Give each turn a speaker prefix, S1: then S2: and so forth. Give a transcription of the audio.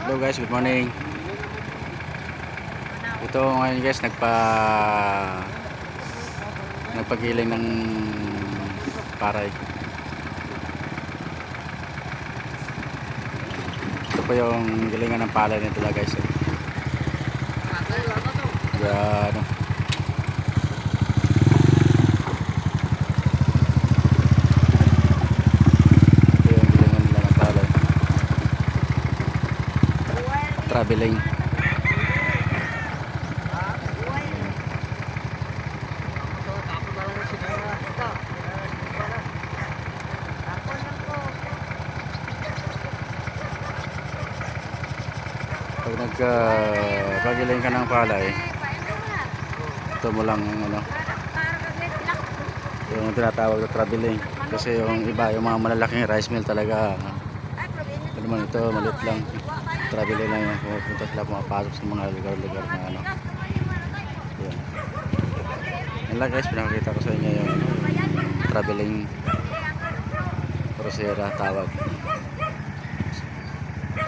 S1: Hello guys, good morning. Ito ngayon guys, nagpagiling ng paray. Ito po yung gilingan ng palay nito guys. Ano. Ito yung gilingan nila ng palay. Traveling. Pag nagpagiling ka ng palay, ito mo lang ano, yung tinatawag na traveling. Kasi yung iba, yung mga malalaking rice mill talaga, ano naman ito, maliit lang. Traveling lang yan, pumunta sila, pumapasok sa mga lugar-lugar na ano. Yan. Yan lang guys, pinakita ko sa inyo yung traveling procedure tawag.